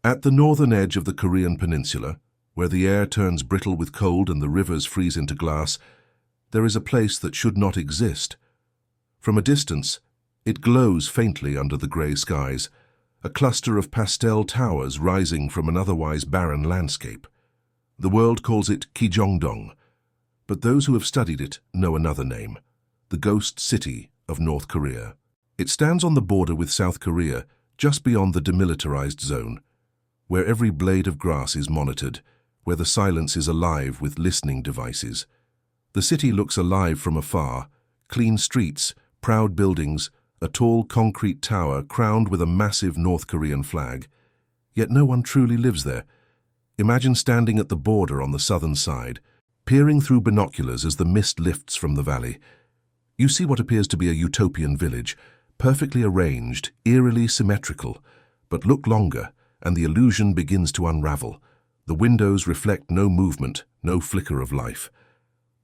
At the northern edge of the Korean peninsula, where the air turns brittle with cold and the rivers freeze into glass, there is a place that should not exist. From a distance, it glows faintly under the grey skies, a cluster of pastel towers rising from an otherwise barren landscape. The world calls it Kim Jong Un, but those who have studied it know another name, the ghost city of North Korea. It stands on the border with South Korea, just beyond the demilitarized zone, where every blade of grass is monitored, where the silence is alive with listening devices. The city looks alive from afar, clean streets, proud buildings, a tall concrete tower crowned with a massive North Korean flag. Yet no one truly lives there. Imagine standing at the border on the southern side, peering through binoculars as the mist lifts from the valley. You see what appears to be a utopian village, perfectly arranged, eerily symmetrical. But look longer, and the illusion begins to unravel. The windows reflect no movement, no flicker of life.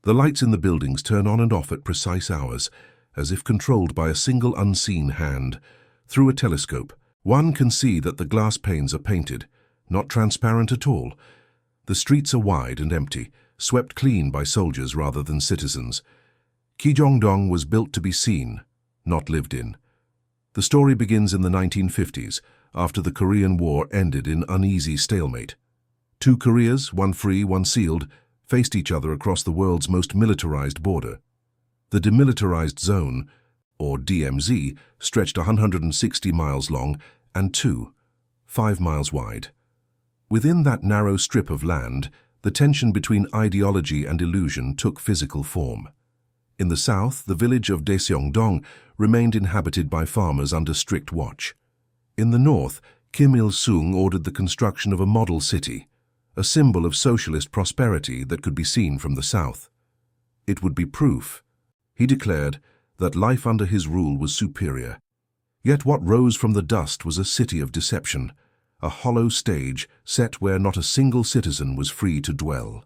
The lights in the buildings turn on and off at precise hours, as if controlled by a single unseen hand. Through a telescope, one can see that the glass panes are painted, not transparent at all. The streets are wide and empty, swept clean by soldiers rather than citizens. Kim Jong Un was built to be seen, not lived in. The story begins in the 1950s, after the Korean War ended in uneasy stalemate. Two Koreas, one free, one sealed, faced each other across the world's most militarized border. The demilitarized zone, or DMZ, stretched 160 miles long and 5 miles wide. Within that narrow strip of land, the tension between ideology and illusion took physical form. In the south, the village of Daeseongdong remained inhabited by farmers under strict watch. In the north, Kim Il-sung ordered the construction of a model city, a symbol of socialist prosperity that could be seen from the south. It would be proof, he declared, that life under his rule was superior. Yet what rose from the dust was a city of deception, a hollow stage set where not a single citizen was free to dwell.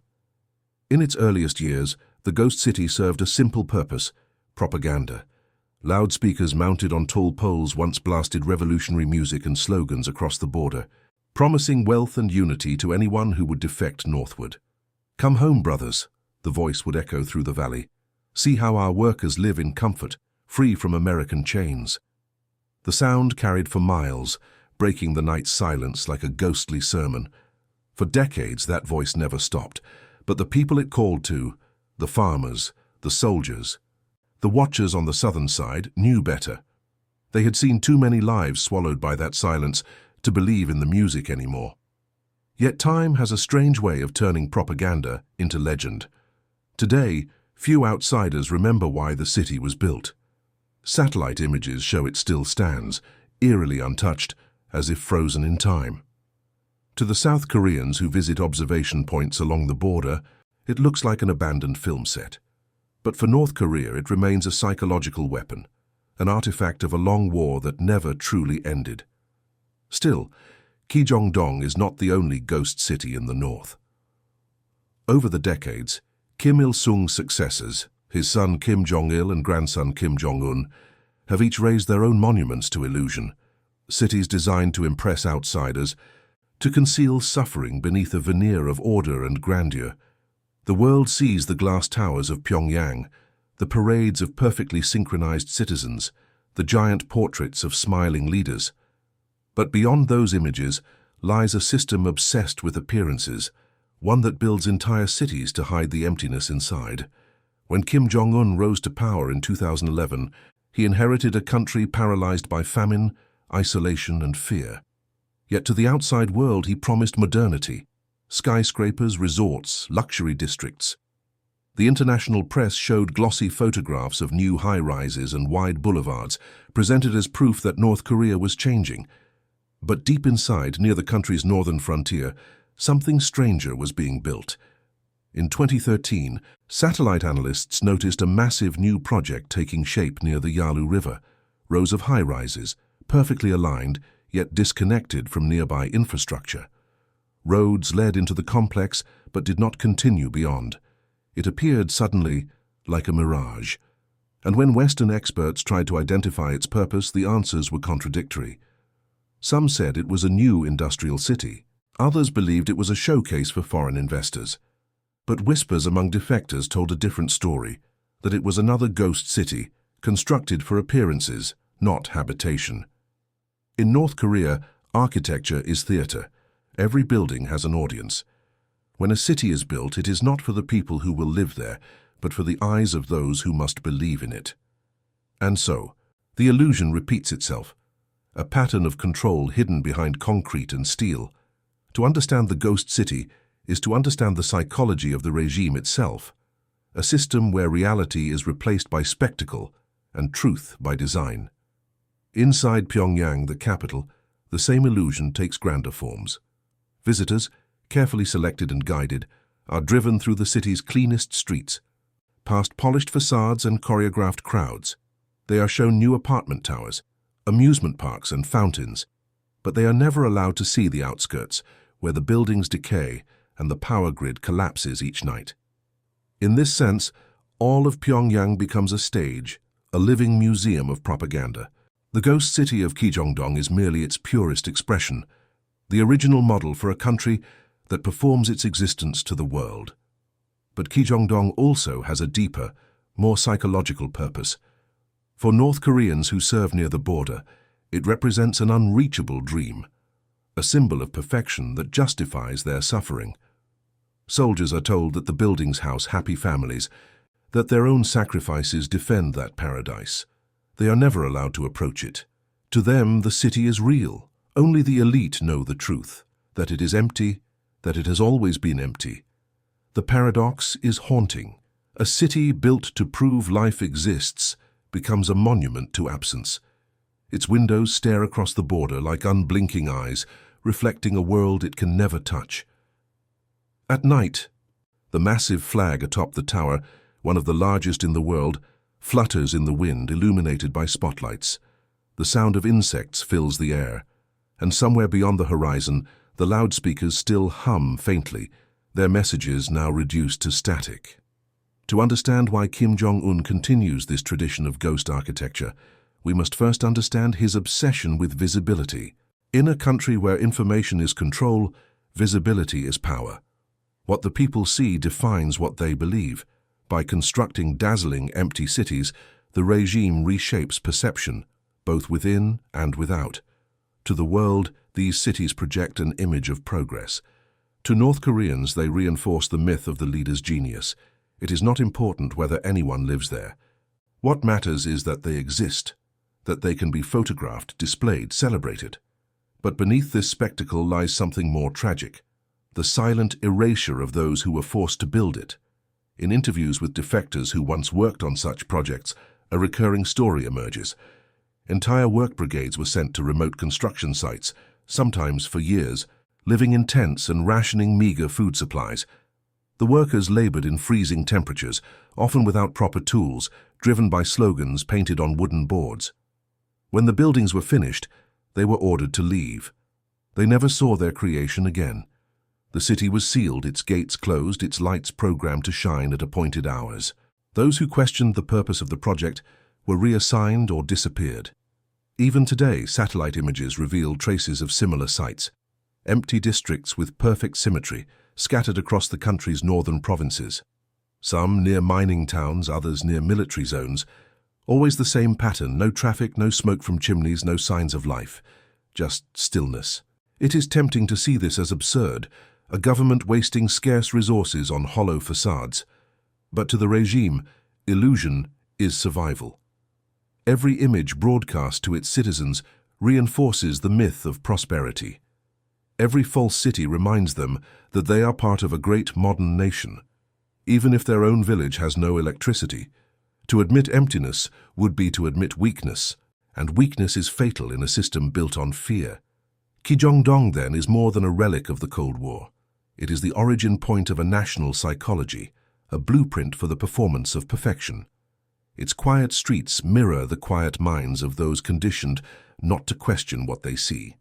In its earliest years, the ghost city served a simple purpose: propaganda. Loudspeakers mounted on tall poles once blasted revolutionary music and slogans across the border, promising wealth and unity to anyone who would defect northward. "Come home, brothers," the voice would echo through the valley. "See how our workers live in comfort, free from American chains." The sound carried for miles, breaking the night's silence like a ghostly sermon. For decades that voice never stopped, but the people it called to, the farmers, the soldiers, the watchers on the southern side, knew better. They had seen too many lives swallowed by that silence to believe in the music anymore. Yet time has a strange way of turning propaganda into legend. Today, few outsiders remember why the city was built. Satellite images show it still stands, eerily untouched, as if frozen in time. To the South Koreans who visit observation points along the border, it looks like an abandoned film set. But for North Korea, it remains a psychological weapon, an artifact of a long war that never truly ended. Still, Kim Jong Un is not the only ghost city in the north. Over the decades, Kim Il-sung's successors, his son Kim Jong-il and grandson Kim Jong-un, have each raised their own monuments to illusion, cities designed to impress outsiders, to conceal suffering beneath a veneer of order and grandeur. The world sees the glass towers of Pyongyang, the parades of perfectly synchronized citizens, the giant portraits of smiling leaders. But beyond those images lies a system obsessed with appearances, one that builds entire cities to hide the emptiness inside. When Kim Jong-un rose to power in 2011, he inherited a country paralyzed by famine, isolation, and fear. Yet to the outside world he promised modernity: skyscrapers, resorts, luxury districts. The international press showed glossy photographs of new high-rises and wide boulevards, presented as proof that North Korea was changing. But deep inside, near the country's northern frontier, something stranger was being built. In 2013, satellite analysts noticed a massive new project taking shape near the Yalu River. Rows of high-rises, perfectly aligned, yet disconnected from nearby infrastructure. Roads led into the complex, but did not continue beyond. It appeared suddenly like a mirage. And when Western experts tried to identify its purpose, the answers were contradictory. Some said it was a new industrial city. Others believed it was a showcase for foreign investors. But whispers among defectors told a different story, that it was another ghost city, constructed for appearances, not habitation. In North Korea, architecture is theater. Every building has an audience. When a city is built, it is not for the people who will live there, but for the eyes of those who must believe in it. And so, the illusion repeats itself, a pattern of control hidden behind concrete and steel. To understand the ghost city is to understand the psychology of the regime itself, a system where reality is replaced by spectacle and truth by design. Inside Pyongyang, the capital, the same illusion takes grander forms. Visitors, carefully selected and guided, are driven through the city's cleanest streets, past polished facades and choreographed crowds. They are shown new apartment towers, amusement parks and fountains, but they are never allowed to see the outskirts, where the buildings decay and the power grid collapses each night. In this sense, all of Pyongyang becomes a stage, a living museum of propaganda. The ghost city of Kijongdong is merely its purest expression, the original model for a country that performs its existence to the world. But Kijongdong also has a deeper, more psychological purpose. For North Koreans who serve near the border, it represents an unreachable dream, a symbol of perfection that justifies their suffering. Soldiers are told that the buildings house happy families, that their own sacrifices defend that paradise. They are never allowed to approach it. To them, the city is real. Only the elite know the truth, that it is empty, that it has always been empty. The paradox is haunting. A city built to prove life exists becomes a monument to absence. Its windows stare across the border like unblinking eyes, reflecting a world it can never touch. At night, the massive flag atop the tower, one of the largest in the world, flutters in the wind, illuminated by spotlights. The sound of insects fills the air, and somewhere beyond the horizon, the loudspeakers still hum faintly, their messages now reduced to static. To understand why Kim Jong Un continues this tradition of ghost architecture, we must first understand his obsession with visibility. In a country where information is control, visibility is power. What the people see defines what they believe. By constructing dazzling, empty cities, the regime reshapes perception, both within and without. To the world, these cities project an image of progress. To North Koreans, they reinforce the myth of the leader's genius. It is not important whether anyone lives there. What matters is that they exist, that they can be photographed, displayed, celebrated. But beneath this spectacle lies something more tragic, the silent erasure of those who were forced to build it. In interviews with defectors who once worked on such projects, a recurring story emerges. Entire work brigades were sent to remote construction sites, sometimes for years, living in tents and rationing meager food supplies. The workers labored in freezing temperatures, often without proper tools, driven by slogans painted on wooden boards. When the buildings were finished, they were ordered to leave. They never saw their creation again. The city was sealed, its gates closed, its lights programmed to shine at appointed hours. Those who questioned the purpose of the project were reassigned or disappeared. Even today, satellite images reveal traces of similar sites, empty districts with perfect symmetry, scattered across the country's northern provinces. Some near mining towns, others near military zones. Always the same pattern, no traffic, no smoke from chimneys, no signs of life, just stillness. It is tempting to see this as absurd, a government wasting scarce resources on hollow facades. But to the regime, illusion is survival. Every image broadcast to its citizens reinforces the myth of prosperity. Every false city reminds them that they are part of a great modern nation, even if their own village has no electricity. To admit emptiness would be to admit weakness, and weakness is fatal in a system built on fear. Kijongdong, then, is more than a relic of the Cold War. It is the origin point of a national psychology, a blueprint for the performance of perfection. Its quiet streets mirror the quiet minds of those conditioned not to question what they see.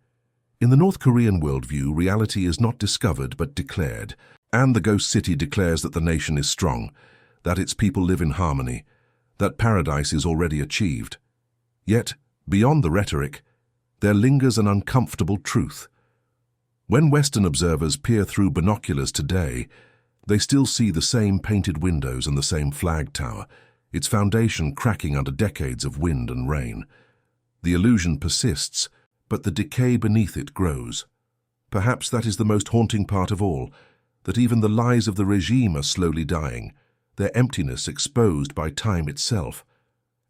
In the North Korean worldview, reality is not discovered but declared, and the ghost city declares that the nation is strong, that its people live in harmony, that paradise is already achieved. Yet, beyond the rhetoric, there lingers an uncomfortable truth. When Western observers peer through binoculars today, they still see the same painted windows and the same flag tower, its foundation cracking under decades of wind and rain. The illusion persists, but the decay beneath it grows. Perhaps that is the most haunting part of all, that even the lies of the regime are slowly dying, their emptiness exposed by time itself.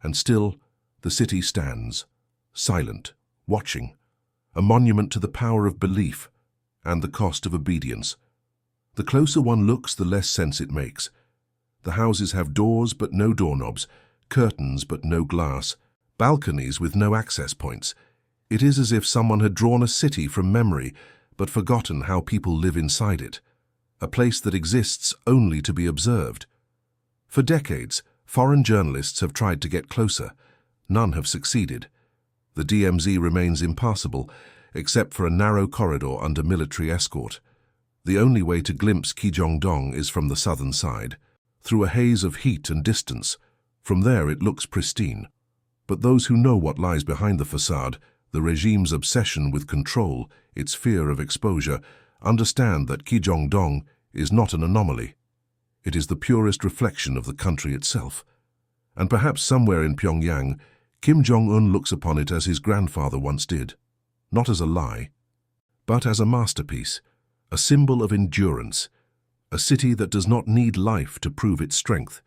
And still, the city stands, silent, watching, a monument to the power of belief and the cost of obedience. The closer one looks, the less sense it makes. The houses have doors but no doorknobs, curtains but no glass, balconies with no access points. It is as if someone had drawn a city from memory but forgotten how people live inside it, a place that exists only to be observed. For decades, foreign journalists have tried to get closer. None have succeeded. The DMZ remains impassable, except for a narrow corridor under military escort. The only way to glimpse Kim Jong Un is from the southern side, through a haze of heat and distance. From there it looks pristine. But those who know what lies behind the facade, the regime's obsession with control, its fear of exposure, understand that Kim Jong Un is not an anomaly. It is the purest reflection of the country itself. And perhaps somewhere in Pyongyang, Kim Jong Un looks upon it as his grandfather once did, not as a lie, but as a masterpiece, a symbol of endurance, a city that does not need life to prove its strength.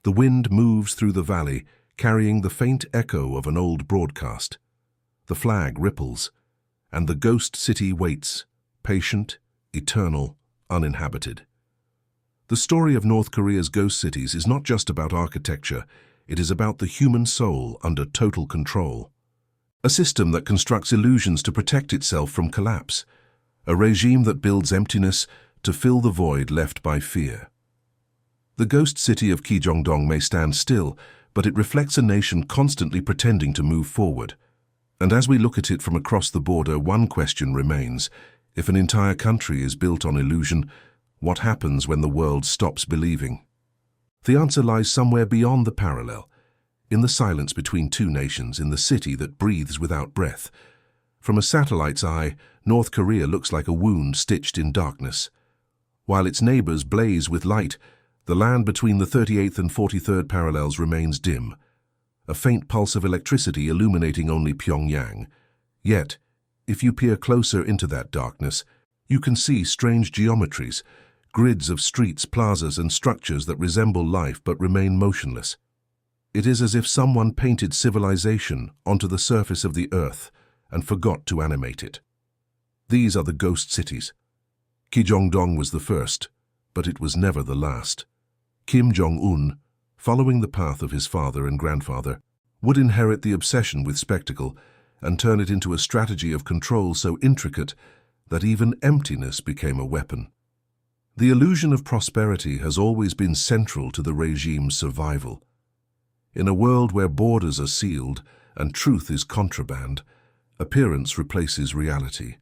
The wind moves through the valley, carrying the faint echo of an old broadcast. The flag ripples, and the ghost city waits, patient, eternal, uninhabited. The story of North Korea's ghost cities is not just about architecture, it is about the human soul under total control. A system that constructs illusions to protect itself from collapse, a regime that builds emptiness to fill the void left by fear. The ghost city of Kim Jong Un may stand still, but it reflects a nation constantly pretending to move forward. And as we look at it from across the border, one question remains. If an entire country is built on illusion, what happens when the world stops believing? The answer lies somewhere beyond the parallel, in the silence between two nations, in the city that breathes without breath. From a satellite's eye, North Korea looks like a wound stitched in darkness. While its neighbors blaze with light, the land between the 38th and 43rd parallels remains dim, a faint pulse of electricity illuminating only Pyongyang. Yet, if you peer closer into that darkness, you can see strange geometries, grids of streets, plazas, and structures that resemble life but remain motionless. It is as if someone painted civilization onto the surface of the earth and forgot to animate it. These are the ghost cities. Kim Jong Un was the first, but it was never the last. Kim Jong Un, following the path of his father and grandfather, would inherit the obsession with spectacle and turn it into a strategy of control so intricate that even emptiness became a weapon. The illusion of prosperity has always been central to the regime's survival. In a world where borders are sealed and truth is contraband, appearance replaces reality.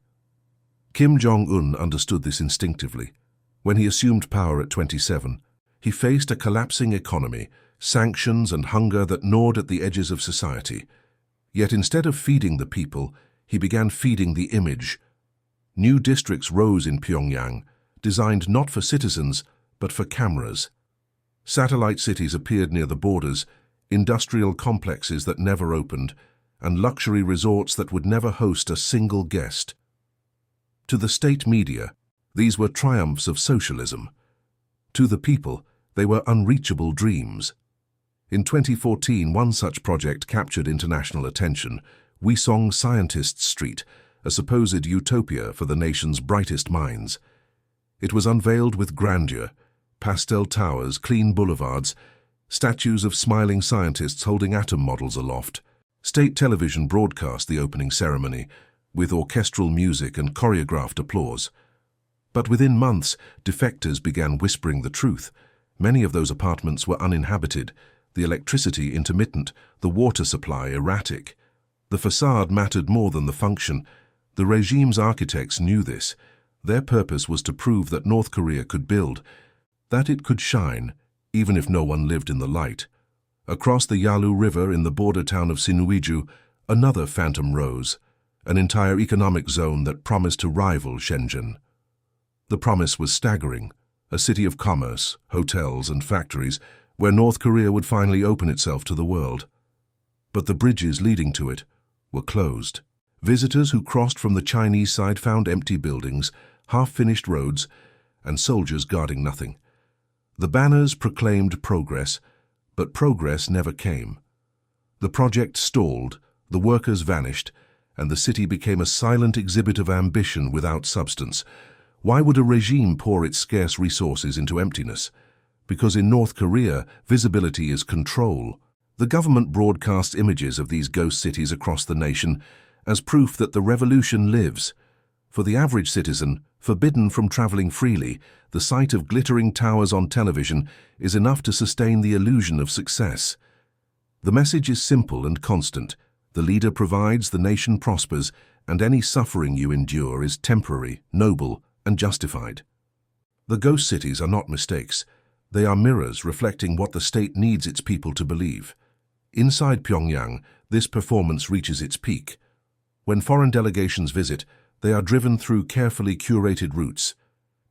Kim Jong Un understood this instinctively. When he assumed power at 27, he faced a collapsing economy, sanctions and hunger that gnawed at the edges of society. Yet instead of feeding the people, he began feeding the image. New districts rose in Pyongyang, designed not for citizens, but for cameras. Satellite cities appeared near the borders, industrial complexes that never opened, and luxury resorts that would never host a single guest. To the state media, these were triumphs of socialism. To the people, they were unreachable dreams. In 2014, one such project captured international attention, Wisong Scientists Street, a supposed utopia for the nation's brightest minds. It was unveiled with grandeur, pastel towers, clean boulevards, statues of smiling scientists holding atom models aloft. State television broadcast the opening ceremony, with orchestral music and choreographed applause. But within months, defectors began whispering the truth. Many of those apartments were uninhabited, the electricity intermittent, the water supply erratic. The facade mattered more than the function. The regime's architects knew this. Their purpose was to prove that North Korea could build, that it could shine, even if no one lived in the light. Across the Yalu River in the border town of Sinuiju, another phantom rose, an entire economic zone that promised to rival Shenzhen. The promise was staggering, a city of commerce, hotels and factories, where North Korea would finally open itself to the world. But the bridges leading to it were closed. Visitors who crossed from the Chinese side found empty buildings, half-finished roads, and soldiers guarding nothing. The banners proclaimed progress, but progress never came. The project stalled, the workers vanished, and the city became a silent exhibit of ambition without substance. Why would a regime pour its scarce resources into emptiness? Because in North Korea, visibility is control. The government broadcasts images of these ghost cities across the nation as proof that the revolution lives. For the average citizen, forbidden from traveling freely, the sight of glittering towers on television is enough to sustain the illusion of success. The message is simple and constant. The leader provides, the nation prospers, and any suffering you endure is temporary, noble, and justified. The ghost cities are not mistakes. They are mirrors reflecting what the state needs its people to believe. Inside Pyongyang, this performance reaches its peak. When foreign delegations visit, they are driven through carefully curated routes.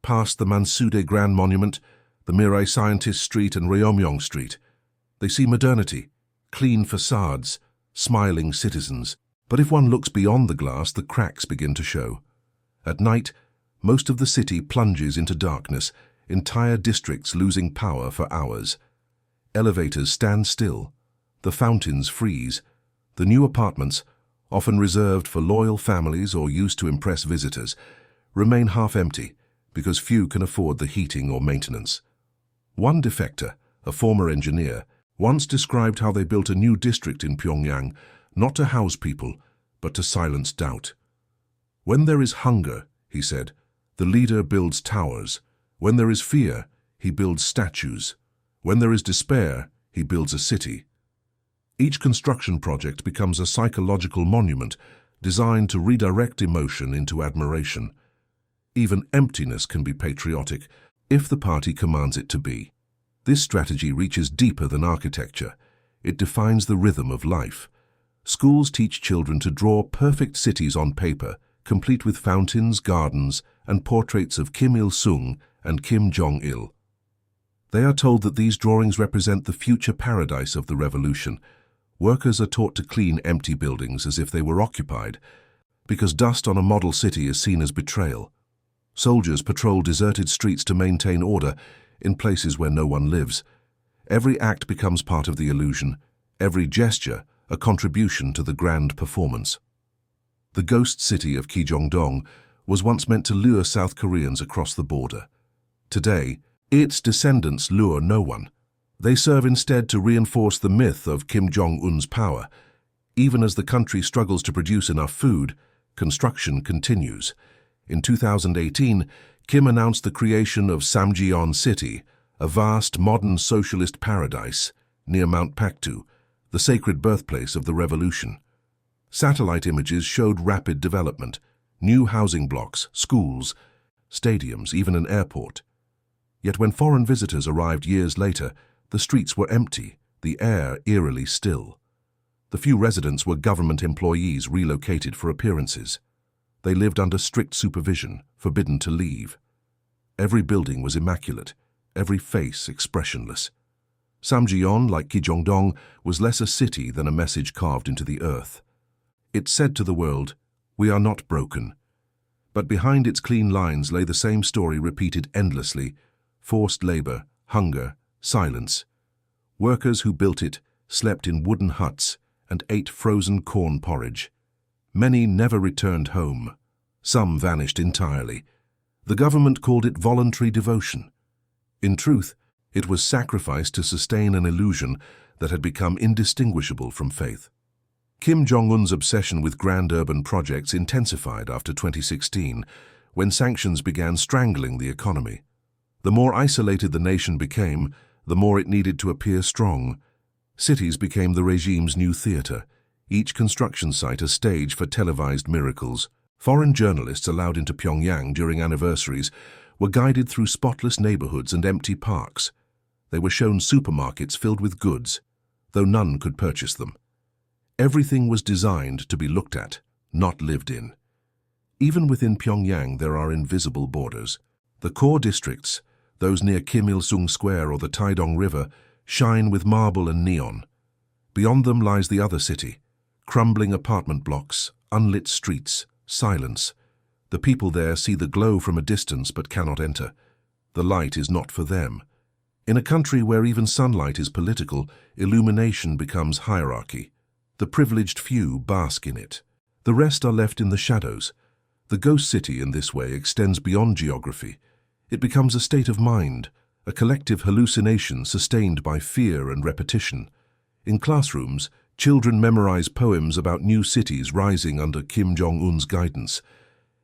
Past the Mansudae Grand Monument, the Mirai Scientist Street and Ryomyong Street. They see modernity, clean facades, smiling citizens. But if one looks beyond the glass, the cracks begin to show. At night, most of the city plunges into darkness, entire districts losing power for hours. Elevators stand still. The fountains freeze. The new apartments, often reserved for loyal families or used to impress visitors, remain half empty because few can afford the heating or maintenance. One defector, a former engineer, once described how they built a new district in Pyongyang, not to house people, but to silence doubt. When there is hunger, he said, the leader builds towers. When there is fear, he builds statues. When there is despair, he builds a city. Each construction project becomes a psychological monument designed to redirect emotion into admiration. Even emptiness can be patriotic if the party commands it to be. This strategy reaches deeper than architecture. It defines the rhythm of life. Schools teach children to draw perfect cities on paper, complete with fountains, gardens, and portraits of Kim Il-sung and Kim Jong Un. They are told that these drawings represent the future paradise of the revolution. Workers are taught to clean empty buildings as if they were occupied, because dust on a model city is seen as betrayal. Soldiers patrol deserted streets to maintain order in places where no one lives. Every act becomes part of the illusion, every gesture a contribution to the grand performance. The ghost city of Kijongdong was once meant to lure South Koreans across the border. Today, its descendants lure no one. They serve instead to reinforce the myth of Kim Jong Un's power. Even as the country struggles to produce enough food, construction continues. In 2018, Kim announced the creation of Samjeon City, a vast modern socialist paradise near Mount Paktu, the sacred birthplace of the revolution. Satellite images showed rapid development, new housing blocks, schools, stadiums, even an airport. Yet when foreign visitors arrived years later, the streets were empty, the air eerily still. The few residents were government employees relocated for appearances. They lived under strict supervision, forbidden to leave. Every building was immaculate, every face expressionless. Samjeon, like Kijongdong, was less a city than a message carved into the earth. It said to the world, "We are not broken." But behind its clean lines lay the same story repeated endlessly: forced labor, hunger, silence. Workers who built it slept in wooden huts and ate frozen corn porridge. Many never returned home. Some vanished entirely. The government called it voluntary devotion. In truth, it was sacrifice to sustain an illusion that had become indistinguishable from faith. Kim Jong Un's obsession with grand urban projects intensified after 2016, when sanctions began strangling the economy. The more isolated the nation became, the more it needed to appear strong. Cities became the regime's new theater, each construction site a stage for televised miracles. Foreign journalists allowed into Pyongyang during anniversaries were guided through spotless neighborhoods and empty parks. They were shown supermarkets filled with goods, though none could purchase them. Everything was designed to be looked at, not lived in. Even within Pyongyang there are invisible borders. The core districts, those near Kim Il-sung Square or the Taedong River, shine with marble and neon. Beyond them lies the other city, crumbling apartment blocks, unlit streets, silence. The people there see the glow from a distance but cannot enter. The light is not for them. In a country where even sunlight is political, illumination becomes hierarchy. The privileged few bask in it. The rest are left in the shadows. The ghost city in this way extends beyond geography. It becomes a state of mind, a collective hallucination sustained by fear and repetition. In classrooms, children memorize poems about new cities rising under Kim Jong Un's guidance.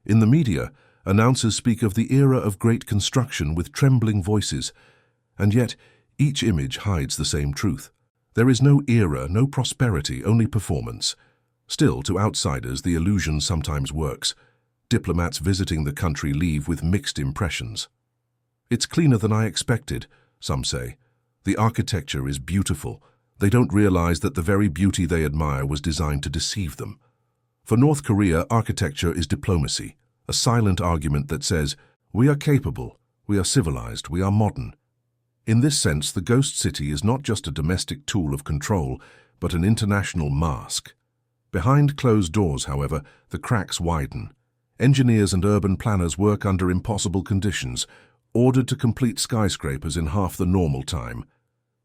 In the media, announcers speak of the era of great construction with trembling voices, and yet each image hides the same truth. There is no era, no prosperity, only performance. Still, to outsiders, the illusion sometimes works. Diplomats visiting the country leave with mixed impressions. It's cleaner than I expected, some say. The architecture is beautiful. They don't realize that the very beauty they admire was designed to deceive them. For North Korea, architecture is diplomacy, a silent argument that says, we are capable, we are civilized, we are modern. In this sense, the ghost city is not just a domestic tool of control, but an international mask. Behind closed doors, however, the cracks widen. Engineers and urban planners work under impossible conditions, ordered to complete skyscrapers in half the normal time,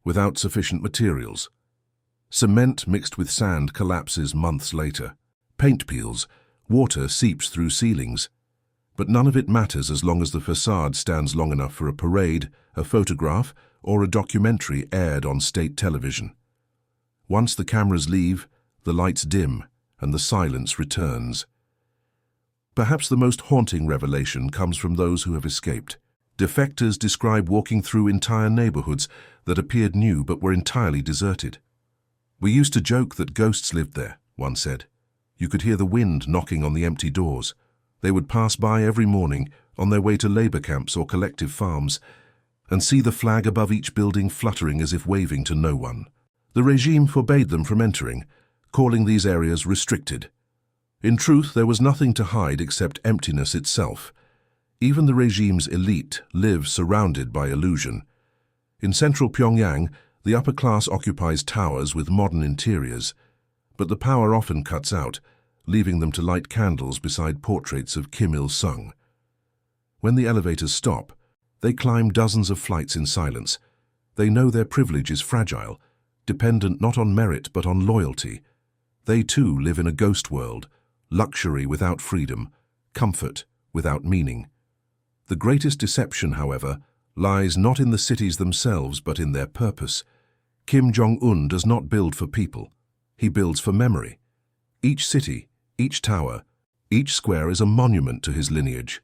without sufficient materials. Cement mixed with sand collapses months later. Paint peels, water seeps through ceilings. But none of it matters as long as the façade stands long enough for a parade, a photograph, or a documentary aired on state television. Once the cameras leave, the lights dim, and the silence returns. Perhaps the most haunting revelation comes from those who have escaped. Defectors describe walking through entire neighborhoods that appeared new but were entirely deserted. We used to joke that ghosts lived there, one said. You could hear the wind knocking on the empty doors. They would pass by every morning on their way to labor camps or collective farms and see the flag above each building fluttering as if waving to no one. The regime forbade them from entering, calling these areas restricted. In truth, there was nothing to hide except emptiness itself. Even the regime's elite live surrounded by illusion. In central Pyongyang, the upper class occupies towers with modern interiors, but the power often cuts out, leaving them to light candles beside portraits of Kim Il-sung. When the elevators stop, they climb dozens of flights in silence. They know their privilege is fragile, dependent not on merit but on loyalty. They too live in a ghost world, luxury without freedom, comfort without meaning. The greatest deception, however, lies not in the cities themselves but in their purpose. Kim Jong Un does not build for people. He builds for memory. Each city, each tower, each square is a monument to his lineage,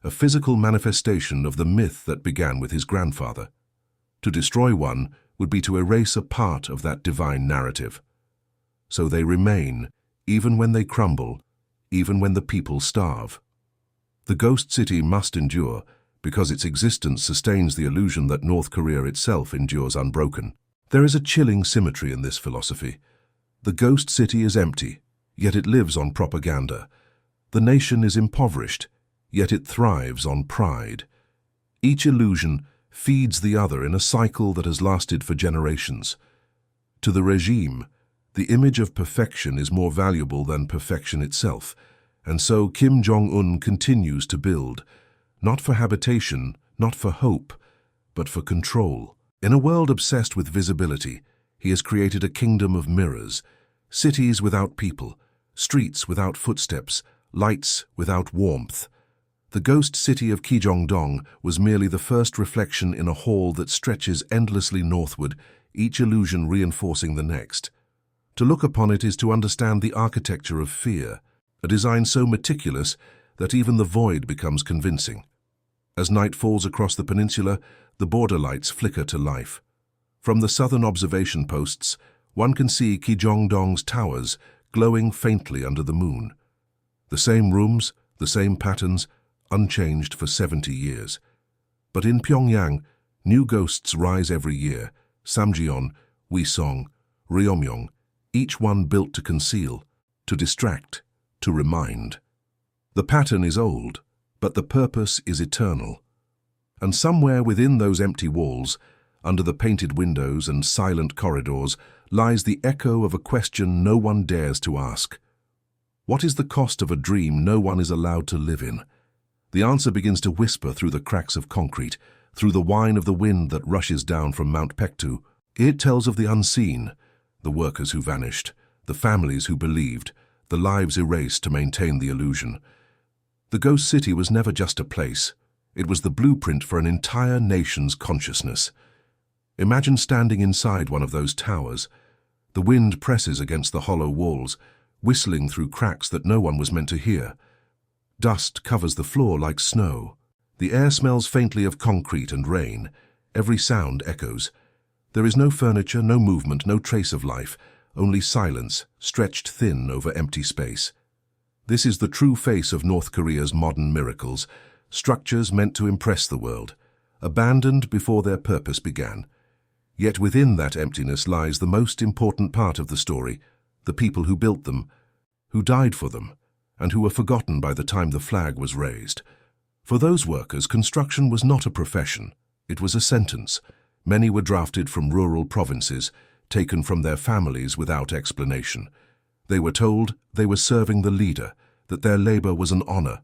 a physical manifestation of the myth that began with his grandfather. To destroy one would be to erase a part of that divine narrative. So they remain, even when they crumble, even when the people starve. The ghost city must endure because its existence sustains the illusion that North Korea itself endures unbroken. There is a chilling symmetry in this philosophy. The ghost city is empty, yet it lives on propaganda. The nation is impoverished, yet it thrives on pride. Each illusion feeds the other in a cycle that has lasted for generations. To the regime, the image of perfection is more valuable than perfection itself, and so Kim Jong Un continues to build, not for habitation, not for hope, but for control. In a world obsessed with visibility, he has created a kingdom of mirrors, cities without people, streets without footsteps, lights without warmth. The ghost city of Kijongdong was merely the first reflection in a hall that stretches endlessly northward, each illusion reinforcing the next. To look upon it is to understand the architecture of fear, a design so meticulous that even the void becomes convincing. As night falls across the peninsula, the border lights flicker to life. From the southern observation posts, one can see Kijongdong's towers glowing faintly under the moon. The same rooms, the same patterns, unchanged for 70 years. But in Pyongyang, new ghosts rise every year: Samjeon, Wisong, Ryomyong, each one built to conceal, to distract, to remind. The pattern is old, but the purpose is eternal. And somewhere within those empty walls, under the painted windows and silent corridors, lies the echo of a question no one dares to ask. What is the cost of a dream no one is allowed to live in? The answer begins to whisper through the cracks of concrete, through the whine of the wind that rushes down from Mount Pektu. It tells of the unseen, the workers who vanished, the families who believed, the lives erased to maintain the illusion. The ghost city was never just a place. It was the blueprint for an entire nation's consciousness. Imagine standing inside one of those towers. The wind presses against the hollow walls, whistling through cracks that no one was meant to hear. Dust covers the floor like snow. The air smells faintly of concrete and rain. Every sound echoes. There is no furniture, no movement, no trace of life, only silence, stretched thin over empty space. This is the true face of North Korea's modern miracles, structures meant to impress the world, abandoned before their purpose began. Yet within that emptiness lies the most important part of the story, the people who built them, who died for them, and who were forgotten by the time the flag was raised. For those workers, construction was not a profession, it was a sentence. Many were drafted from rural provinces, taken from their families without explanation. They were told they were serving the leader, that their labor was an honor.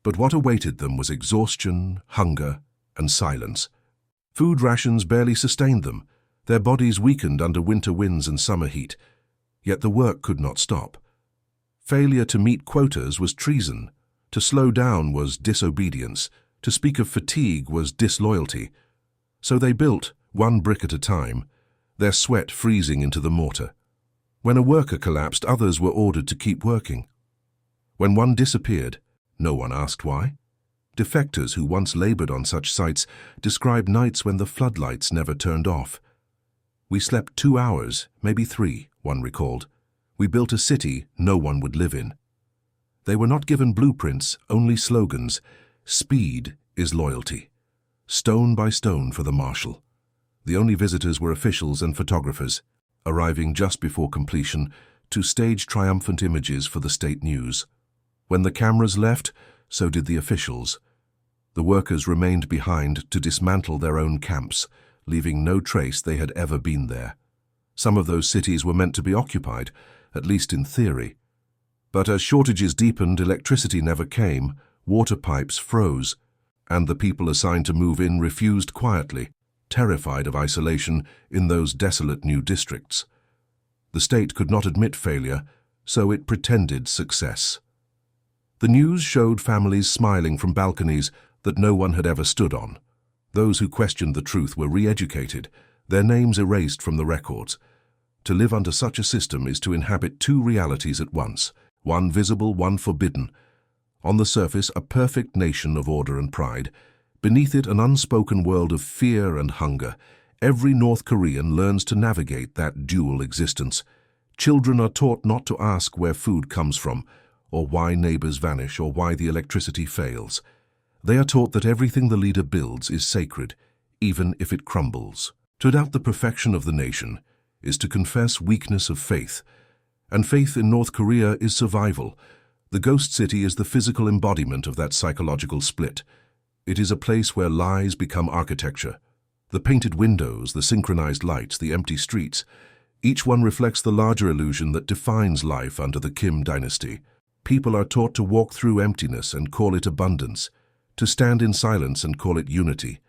But what awaited them was exhaustion, hunger, and silence. Food rations barely sustained them, their bodies weakened under winter winds and summer heat. Yet the work could not stop. Failure to meet quotas was treason. To slow down was disobedience. To speak of fatigue was disloyalty. So they built, one brick at a time, their sweat freezing into the mortar. When a worker collapsed, others were ordered to keep working. When one disappeared, no one asked why. Defectors who once labored on such sites described nights when the floodlights never turned off. "We slept 2 hours, maybe 3, one recalled. We built a city no one would live in." They were not given blueprints, only slogans. Speed is loyalty. Stone by stone for the marshal. The only visitors were officials and photographers, arriving just before completion to stage triumphant images for the state news. When the cameras left, so did the officials. The workers remained behind to dismantle their own camps, leaving no trace they had ever been there. Some of those cities were meant to be occupied, at least in theory. But as shortages deepened, electricity never came, water pipes froze, and the people assigned to move in refused quietly, terrified of isolation in those desolate new districts. The state could not admit failure, so it pretended success. The news showed families smiling from balconies that no one had ever stood on. Those who questioned the truth were re-educated, their names erased from the records. To live under such a system is to inhabit two realities at once, one visible, one forbidden. On the surface, a perfect nation of order and pride. Beneath it, an unspoken world of fear and hunger. Every North Korean learns to navigate that dual existence. Children are taught not to ask where food comes from, or why neighbors vanish, or why the electricity fails. They are taught that everything the leader builds is sacred, even if it crumbles. To doubt the perfection of the nation is to confess weakness of faith, and faith in North Korea is survival. The ghost city is the physical embodiment of that psychological split. It is a place where lies become architecture. The painted windows, the synchronized lights, the empty streets, each one reflects the larger illusion that defines life under the Kim dynasty. People are taught to walk through emptiness and call it abundance, to stand in silence and call it unity,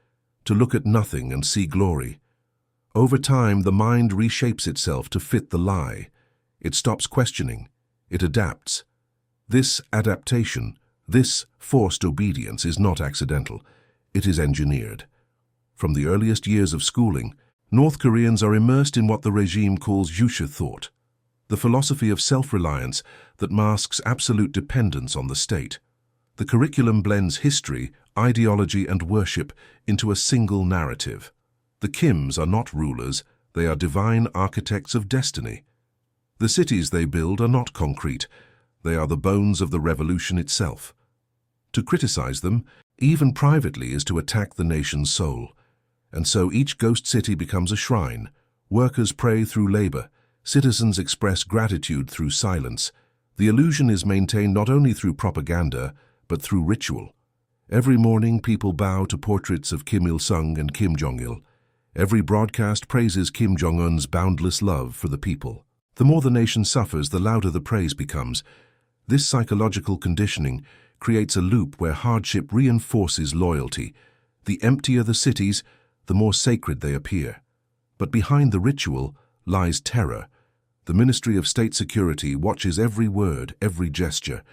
to look at nothing and see glory. Over time, the mind reshapes itself to fit the lie. It stops questioning. It adapts. This adaptation, this forced obedience is not accidental. It is engineered. From the earliest years of schooling, North Koreans are immersed in what the regime calls Yusha thought, the philosophy of self-reliance that masks absolute dependence on the state. The curriculum blends history, ideology, and worship into a single narrative. The Kims are not rulers, they are divine architects of destiny. The cities they build are not concrete, they are the bones of the revolution itself. To criticize them, even privately, is to attack the nation's soul. And so each ghost city becomes a shrine. Workers pray through labor, citizens express gratitude through silence. The illusion is maintained not only through propaganda, but through ritual. Every morning, people bow to portraits of Kim Il-sung and Kim Jong-il. Every broadcast praises Kim Jong Un's boundless love for the people. The more the nation suffers, the louder the praise becomes. This psychological conditioning creates a loop where hardship reinforces loyalty. The emptier the cities, the more sacred they appear. But behind the ritual lies terror. The Ministry of State Security watches every word, every gesture.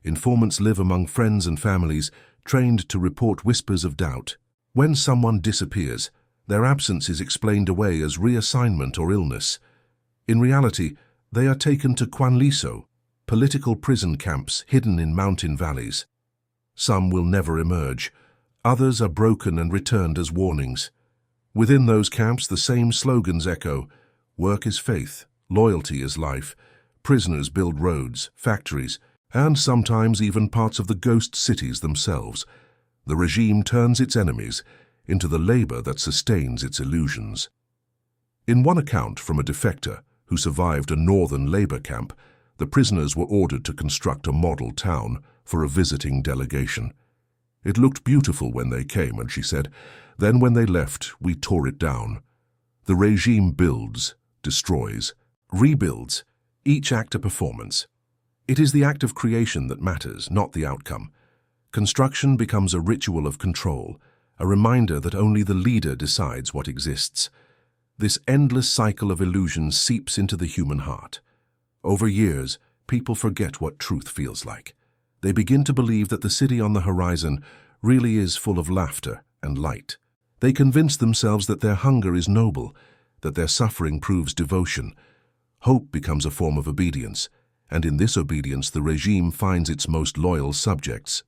Informants live among friends and families, trained to report whispers of doubt. When someone disappears, their absence is explained away as reassignment or illness. In reality, they are taken to Kwanliso, political prison camps hidden in mountain valleys. Some will never emerge. Others are broken and returned as warnings. Within those camps, the same slogans echo: work is faith, loyalty is life. Prisoners build roads, factories, and sometimes even parts of the ghost cities themselves. The regime turns its enemies into the labor that sustains its illusions. In one account from a defector who survived a northern labor camp, the prisoners were ordered to construct a model town for a visiting delegation. It looked beautiful when they came, and she said, then when they left, we tore it down. The regime builds, destroys, rebuilds, each act a performance. It is the act of creation that matters, not the outcome. Construction becomes a ritual of control, a reminder that only the leader decides what exists. This endless cycle of illusion seeps into the human heart. Over years, people forget what truth feels like. They begin to believe that the city on the horizon really is full of laughter and light. They convince themselves that their hunger is noble, that their suffering proves devotion. Hope becomes a form of obedience, and in this obedience the regime finds its most loyal subjects.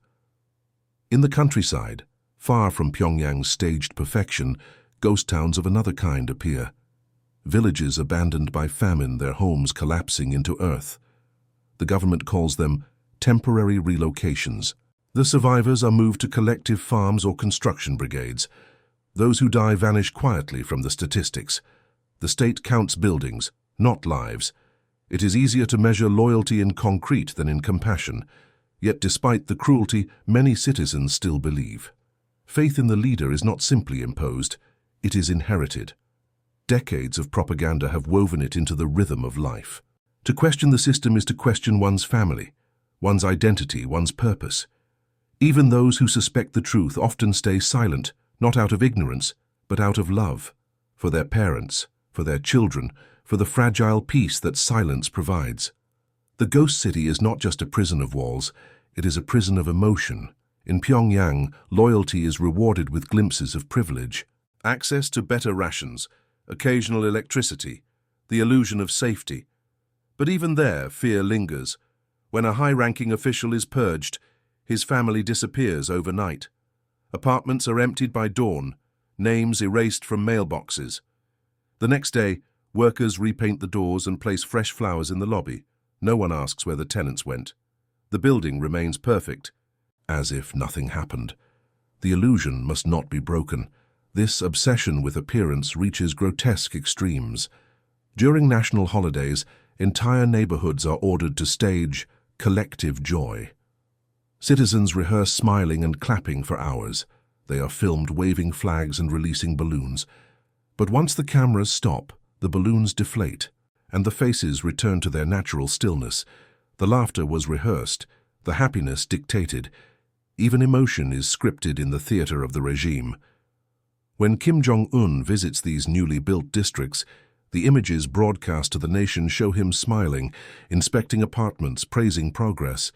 In the countryside, far from Pyongyang's staged perfection, ghost towns of another kind appear. Villages abandoned by famine, their homes collapsing into earth. The government calls them temporary relocations. The survivors are moved to collective farms or construction brigades. Those who die vanish quietly from the statistics. The state counts buildings, not lives. It is easier to measure loyalty in concrete than in compassion. Yet despite the cruelty, many citizens still believe. Faith in the leader is not simply imposed, it is inherited. Decades of propaganda have woven it into the rhythm of life. To question the system is to question one's family, one's identity, one's purpose. Even those who suspect the truth often stay silent, not out of ignorance, but out of love, for their parents, for their children, for the fragile peace that silence provides. The ghost city is not just a prison of walls, it is a prison of emotion. In Pyongyang, loyalty is rewarded with glimpses of privilege. Access to better rations, occasional electricity, the illusion of safety. But even there, fear lingers. When a high-ranking official is purged, his family disappears overnight. Apartments are emptied by dawn, names erased from mailboxes. The next day, workers repaint the doors and place fresh flowers in the lobby. No one asks where the tenants went. The building remains perfect, as if nothing happened. The illusion must not be broken. This obsession with appearance reaches grotesque extremes. During national holidays, entire neighborhoods are ordered to stage collective joy. Citizens rehearse smiling and clapping for hours. They are filmed waving flags and releasing balloons. But once the cameras stop, the balloons deflate, and the faces return to their natural stillness. The laughter was rehearsed, the happiness dictated. Even emotion is scripted in the theater of the regime. When Kim Jong Un visits these newly built districts, the images broadcast to the nation show him smiling, inspecting apartments, praising progress.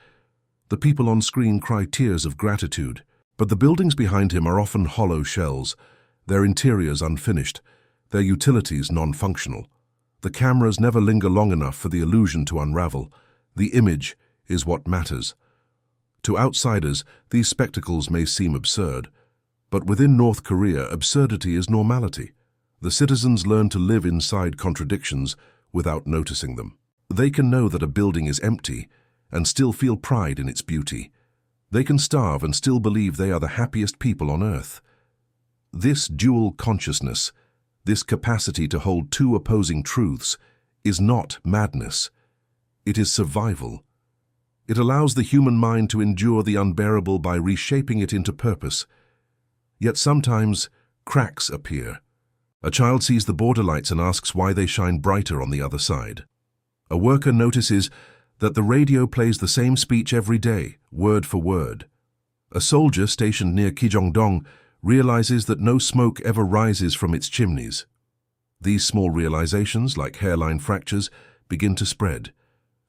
The people on screen cry tears of gratitude, but the buildings behind him are often hollow shells, their interiors unfinished, their utilities non-functional. The cameras never linger long enough for the illusion to unravel. The image is what matters. To outsiders, these spectacles may seem absurd, but within North Korea, absurdity is normality. The citizens learn to live inside contradictions without noticing them. They can know that a building is empty and still feel pride in its beauty. They can starve and still believe they are the happiest people on earth. This dual consciousness, this capacity to hold two opposing truths, is not madness. It is survival, It allows the human mind to endure the unbearable by reshaping it into purpose. Yet sometimes cracks appear. A child sees the border lights and asks why they shine brighter on the other side. A worker notices that the radio plays the same speech every day, word for word. A soldier stationed near Kim Jong Un realizes that no smoke ever rises from its chimneys. These small realizations, like hairline fractures, begin to spread.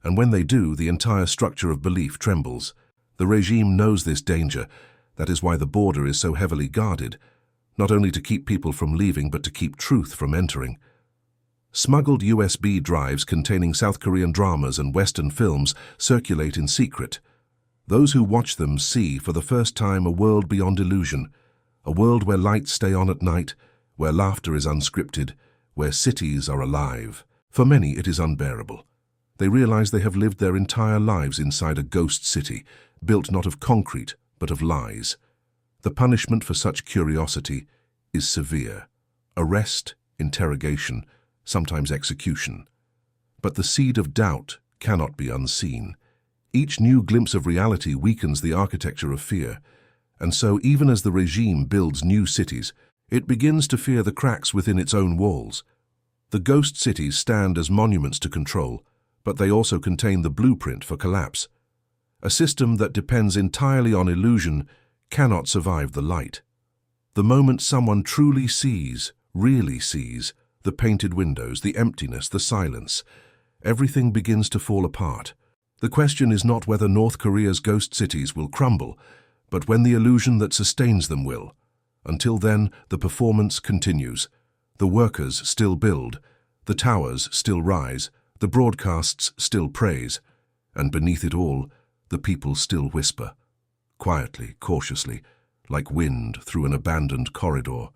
And when they do, the entire structure of belief trembles. The regime knows this danger. That is why the border is so heavily guarded, not only to keep people from leaving, but to keep truth from entering. Smuggled USB drives containing South Korean dramas and Western films circulate in secret. Those who watch them see, for the first time, a world beyond illusion, a world where lights stay on at night, where laughter is unscripted, where cities are alive. For many, it is unbearable. They realize they have lived their entire lives inside a ghost city, built not of concrete, but of lies. The punishment for such curiosity is severe. Arrest, interrogation, sometimes execution. But the seed of doubt cannot be unseen. Each new glimpse of reality weakens the architecture of fear. And so, even as the regime builds new cities, it begins to fear the cracks within its own walls. The ghost cities stand as monuments to control, but they also contain the blueprint for collapse. A system that depends entirely on illusion cannot survive the light. The moment someone truly sees, really sees, the painted windows, the emptiness, the silence, everything begins to fall apart. The question is not whether North Korea's ghost cities will crumble, but when the illusion that sustains them will. Until then, the performance continues. The workers still build, the towers still rise, the broadcasts still praise, and beneath it all, the people still whisper, quietly, cautiously, like wind through an abandoned corridor.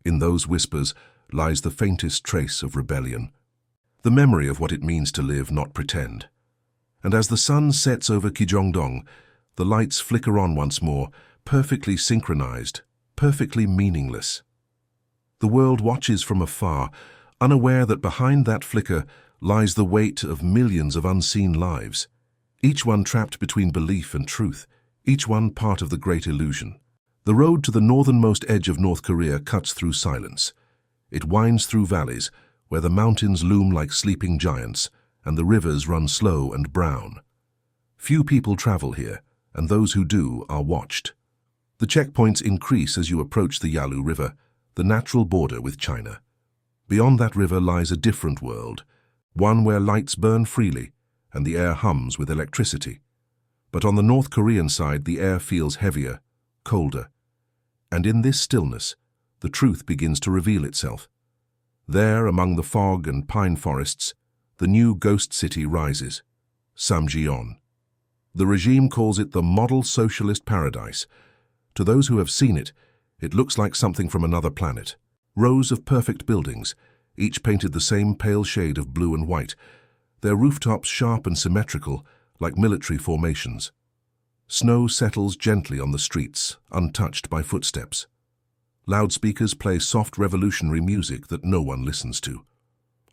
In those whispers lies the faintest trace of rebellion, the memory of what it means to live, not pretend. And as the sun sets over Kim Jong Un, the lights flicker on once more, perfectly synchronized, perfectly meaningless. The world watches from afar, unaware that behind that flicker lies the weight of millions of unseen lives, each one trapped between belief and truth, each one part of the great illusion. The road to the northernmost edge of North Korea cuts through silence. It winds through valleys, where the mountains loom like sleeping giants, and the rivers run slow and brown. Few people travel here, and those who do are watched. The checkpoints increase as you approach the Yalu River, the natural border with China. Beyond that river lies a different world, one where lights burn freely and the air hums with electricity. But on the North Korean side, the air feels heavier, colder. And in this stillness, the truth begins to reveal itself. There, among the fog and pine forests, the new ghost city rises, Samjion. The regime calls it the model socialist paradise. To those who have seen it, it looks like something from another planet. Rows of perfect buildings, each painted the same pale shade of blue and white, their rooftops sharp and symmetrical, like military formations. Snow settles gently on the streets, untouched by footsteps. Loudspeakers play soft revolutionary music that no one listens to.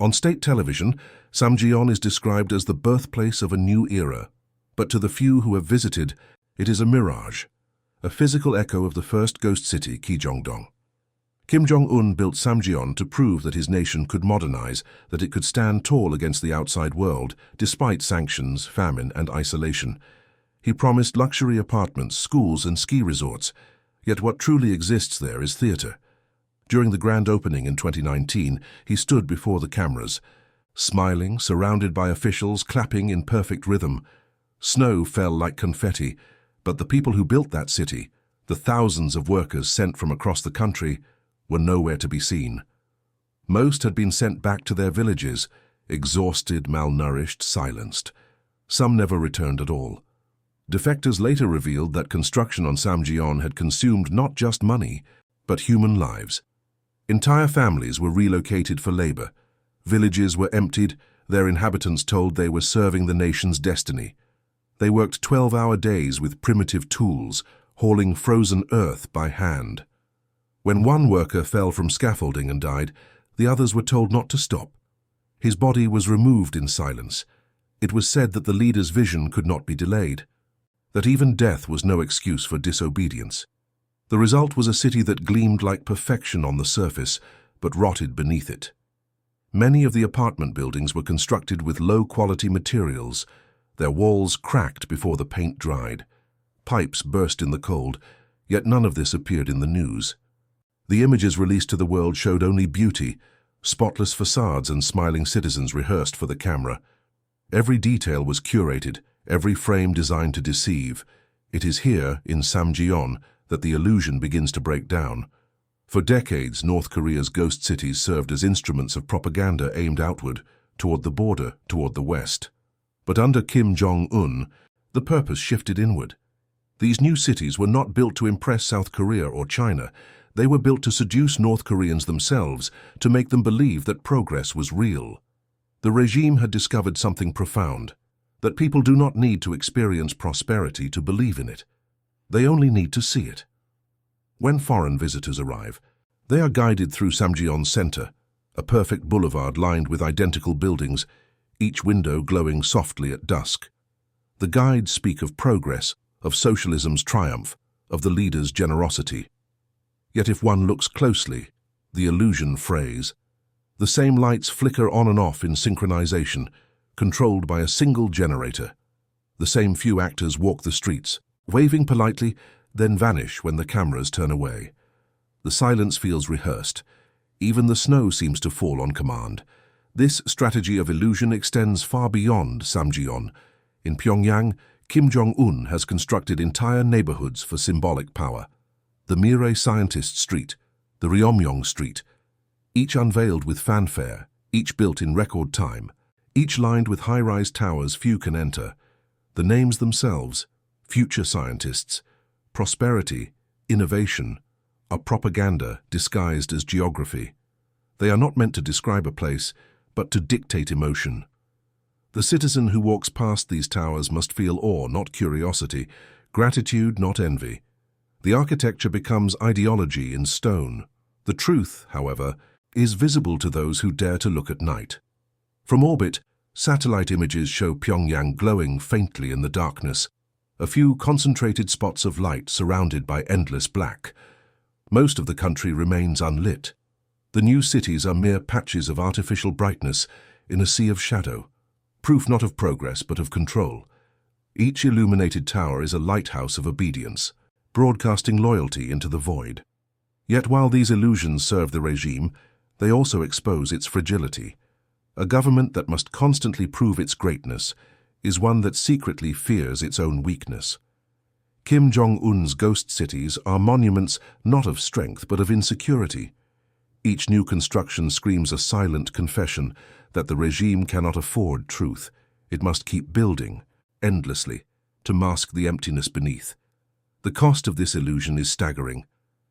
On state television, Samjion is described as the birthplace of a new era, but to the few who have visited, it is a mirage, a physical echo of the first ghost city, Kim Jong Un. Kim Jong Un built Samjion to prove that his nation could modernize, that it could stand tall against the outside world, despite sanctions, famine, and isolation. He promised luxury apartments, schools, and ski resorts, yet what truly exists there is theater. During the grand opening in 2019, he stood before the cameras, smiling, surrounded by officials clapping in perfect rhythm. Snow fell like confetti, but the people who built that city, the thousands of workers sent from across the country, were nowhere to be seen. Most had been sent back to their villages, exhausted, malnourished, silenced. Some never returned at all. Defectors later revealed that construction on Samjion had consumed not just money, but human lives. Entire families were relocated for labor. Villages were emptied, their inhabitants told they were serving the nation's destiny. They worked 12-hour days with primitive tools, hauling frozen earth by hand. When one worker fell from scaffolding and died, the others were told not to stop. His body was removed in silence. It was said that the leader's vision could not be delayed, that even death was no excuse for disobedience. The result was a city that gleamed like perfection on the surface, but rotted beneath it. Many of the apartment buildings were constructed with low-quality materials. Their walls cracked before the paint dried. Pipes burst in the cold, yet none of this appeared in the news. The images released to the world showed only beauty, spotless facades and smiling citizens rehearsed for the camera. Every detail was curated, every frame designed to deceive. It is here, in Samjeon, that the illusion begins to break down. For decades, North Korea's ghost cities served as instruments of propaganda aimed outward, toward the border, toward the West. But under Kim Jong Un, the purpose shifted inward. These new cities were not built to impress South Korea or China. They were built to seduce North Koreans themselves, to make them believe that progress was real. The regime had discovered something profound, that people do not need to experience prosperity to believe in it. They only need to see it. When foreign visitors arrive, they are guided through Samjeon's center, a perfect boulevard lined with identical buildings, each window glowing softly at dusk. The guides speak of progress, of socialism's triumph, of the leader's generosity. Yet if one looks closely, the illusion frays. The same lights flicker on and off in synchronization, controlled by a single generator. The same few actors walk the streets, waving politely, then vanish when the cameras turn away. The silence feels rehearsed. Even the snow seems to fall on command. This strategy of illusion extends far beyond Samjeon. In Pyongyang, Kim Jong Un has constructed entire neighborhoods for symbolic power. The Mire Scientist Street, the Ryomyong Street, each unveiled with fanfare, each built in record time, each lined with high-rise towers few can enter. The names themselves, future scientists, prosperity, innovation, are propaganda disguised as geography. They are not meant to describe a place, but to dictate emotion. The citizen who walks past these towers must feel awe, not curiosity, gratitude, not envy. The architecture becomes ideology in stone. The truth, however, is visible to those who dare to look at night. From orbit, satellite images show Pyongyang glowing faintly in the darkness, a few concentrated spots of light surrounded by endless black. Most of the country remains unlit. The new cities are mere patches of artificial brightness in a sea of shadow, proof not of progress but of control. Each illuminated tower is a lighthouse of obedience, broadcasting loyalty into the void. Yet while these illusions serve the regime, they also expose its fragility. A government that must constantly prove its greatness is one that secretly fears its own weakness. Kim Jong Un's ghost cities are monuments not of strength but of insecurity. Each new construction screams a silent confession that the regime cannot afford truth. It must keep building, endlessly, to mask the emptiness beneath. The cost of this illusion is staggering.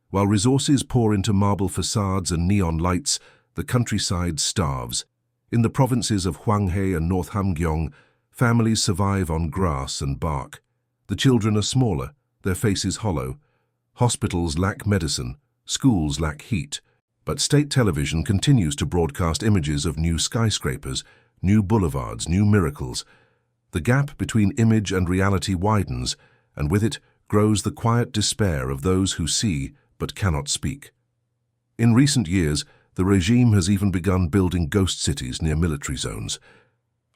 While resources pour into marble facades and neon lights, the countryside starves. In the provinces of Hwanghae and North Hamgyong, families survive on grass and bark. The children are smaller, their faces hollow. Hospitals lack medicine, schools lack heat. But state television continues to broadcast images of new skyscrapers, new boulevards, new miracles. The gap between image and reality widens, and with it grows the quiet despair of those who see but cannot speak. In recent years, the regime has even begun building ghost cities near military zones,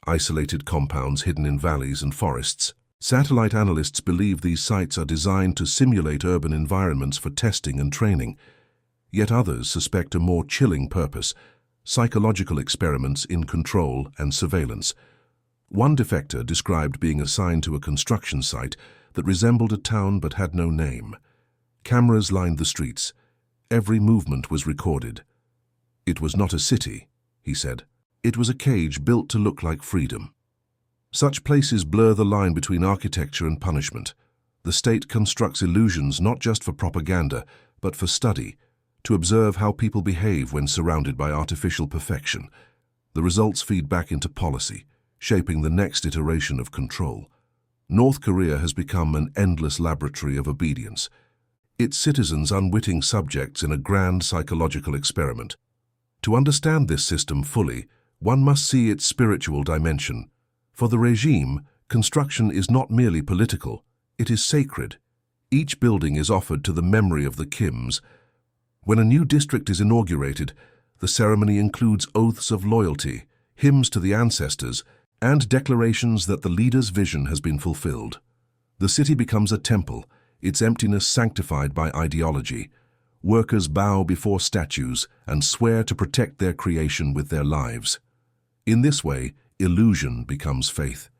isolated compounds hidden in valleys and forests. Satellite analysts believe these sites are designed to simulate urban environments for testing and training. Yet others suspect a more chilling purpose, psychological experiments in control and surveillance. One defector described being assigned to a construction site that resembled a town but had no name. Cameras lined the streets. Every movement was recorded. It was not a city, he said. It was a cage built to look like freedom. Such places blur the line between architecture and punishment. The state constructs illusions not just for propaganda, but for study, to observe how people behave when surrounded by artificial perfection. The results feed back into policy, shaping the next iteration of control. North Korea has become an endless laboratory of obedience, its citizens unwitting subjects in a grand psychological experiment. To understand this system fully, one must see its spiritual dimension. For the regime, construction is not merely political, it is sacred. Each building is offered to the memory of the Kims. When a new district is inaugurated, the ceremony includes oaths of loyalty, hymns to the ancestors, and declarations that the leader's vision has been fulfilled. The city becomes a temple, its emptiness sanctified by ideology. Workers bow before statues and swear to protect their creation with their lives. In this way, illusion becomes faith.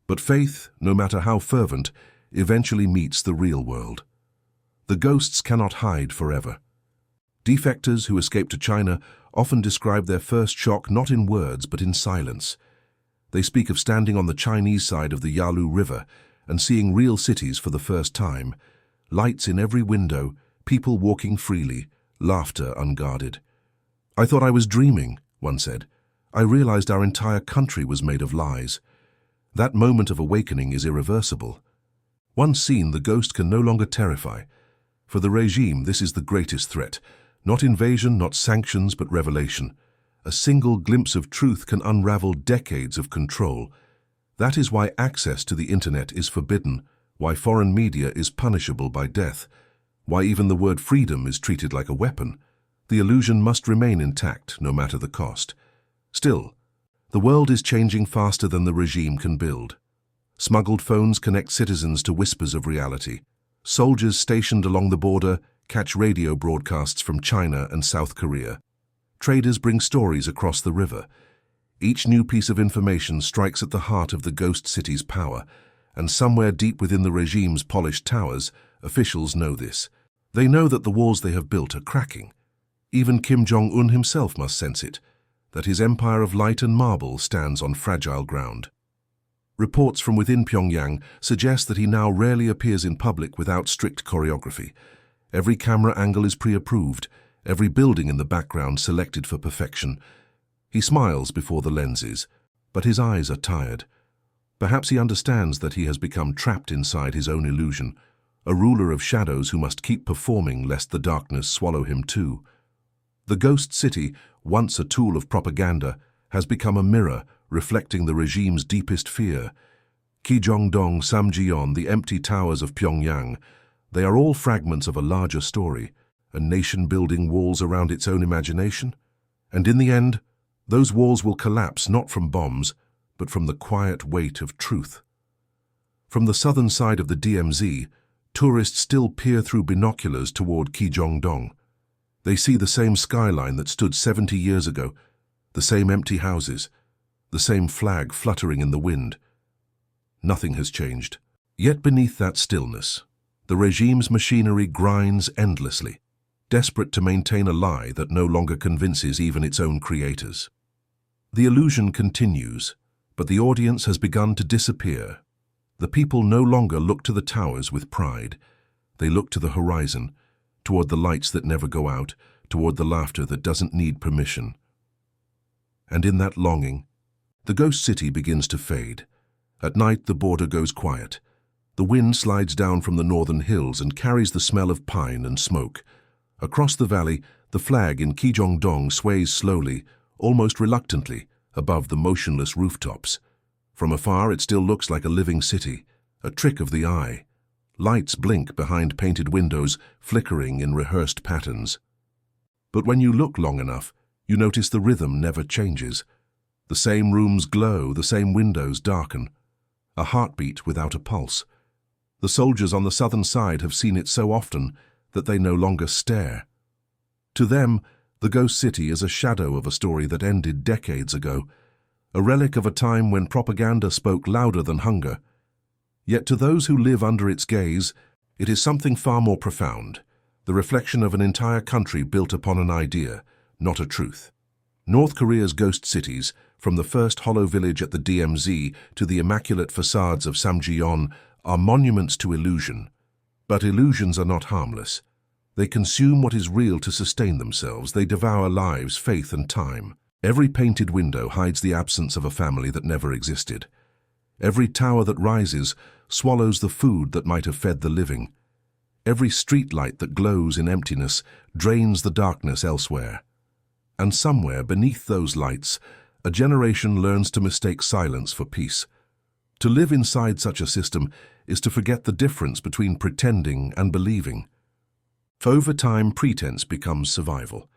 But faith, no matter how fervent, eventually meets the real world. The ghosts cannot hide forever. Defectors who escape to China often describe their first shock not in words but in silence. They speak of standing on the Chinese side of the Yalu River and seeing real cities for the first time, lights in every window, people walking freely, laughter unguarded. "I thought I was dreaming," one said. "I realized our entire country was made of lies." That moment of awakening is irreversible. Once seen, the ghost can no longer terrify. For the regime, this is the greatest threat. Not invasion, not sanctions, but revelation. A single glimpse of truth can unravel decades of control. That is why access to the internet is forbidden, why foreign media is punishable by death, why even the word freedom is treated like a weapon. The illusion must remain intact, no matter the cost. Still, the world is changing faster than the regime can build. Smuggled phones connect citizens to whispers of reality. Soldiers stationed along the border catch radio broadcasts from China and South Korea. Traders bring stories across the river. Each new piece of information strikes at the heart of the ghost city's power, and somewhere deep within the regime's polished towers, officials know this. They know that the walls they have built are cracking. Even Kim Jong Un himself must sense it, that his empire of light and marble stands on fragile ground. Reports from within Pyongyang suggest that he now rarely appears in public without strict choreography. Every camera angle is pre-approved, every building in the background selected for perfection. He smiles before the lenses, but his eyes are tired. Perhaps he understands that he has become trapped inside his own illusion, a ruler of shadows who must keep performing lest the darkness swallow him too. The ghost city, once a tool of propaganda, has become a mirror reflecting the regime's deepest fear. Kijongdong, Samjiyon, the empty towers of Pyongyang, they are all fragments of a larger story, a nation building walls around its own imagination. And in the end, those walls will collapse not from bombs, but from the quiet weight of truth. From the southern side of the DMZ, tourists still peer through binoculars toward Kijongdong. They see the same skyline that stood 70 years ago, the same empty houses, the same flag fluttering in the wind. Nothing has changed. Yet beneath that stillness, the regime's machinery grinds endlessly, desperate to maintain a lie that no longer convinces even its own creators. The illusion continues, but the audience has begun to disappear. The people no longer look to the towers with pride. They look to the horizon, toward the lights that never go out, toward the laughter that doesn't need permission. And in that longing, the ghost city begins to fade. At night, the border goes quiet. The wind slides down from the northern hills and carries the smell of pine and smoke. Across the valley, the flag in Kijongdong sways slowly, almost reluctantly, above the motionless rooftops. From afar, it still looks like a living city, a trick of the eye. Lights blink behind painted windows, flickering in rehearsed patterns. But when you look long enough, you notice the rhythm never changes. The same rooms glow, the same windows darken. A heartbeat without a pulse. The soldiers on the southern side have seen it so often that they no longer stare. To them, the ghost city is a shadow of a story that ended decades ago, a relic of a time when propaganda spoke louder than hunger. Yet to those who live under its gaze, it is something far more profound, the reflection of an entire country built upon an idea, not a truth. North Korea's ghost cities, from the first hollow village at the DMZ to the immaculate facades of Samjiyon, are monuments to illusion. But illusions are not harmless. They consume what is real to sustain themselves. They devour lives, faith, and time. Every painted window hides the absence of a family that never existed. Every tower that rises swallows the food that might have fed the living. Every street light that glows in emptiness drains the darkness elsewhere. And somewhere beneath those lights, A generation learns to mistake silence for peace. To live inside such a system is to forget the difference between pretending and believing. Over time, pretense becomes survival.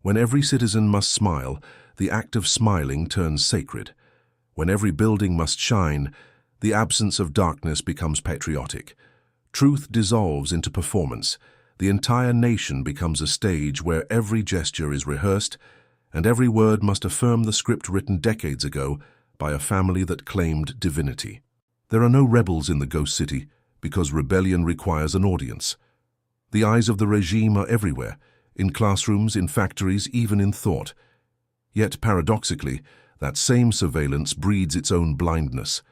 When every citizen must smile, the act of smiling turns sacred. When every building must shine, the absence of darkness becomes patriotic. Truth dissolves into performance. The entire nation becomes a stage where every gesture is rehearsed, and every word must affirm the script written decades ago by a family that claimed divinity. There are no rebels in the ghost city because rebellion requires an audience. The eyes of the regime are everywhere, in classrooms, in factories, even in thought. Yet, paradoxically, that same surveillance breeds its own blindness.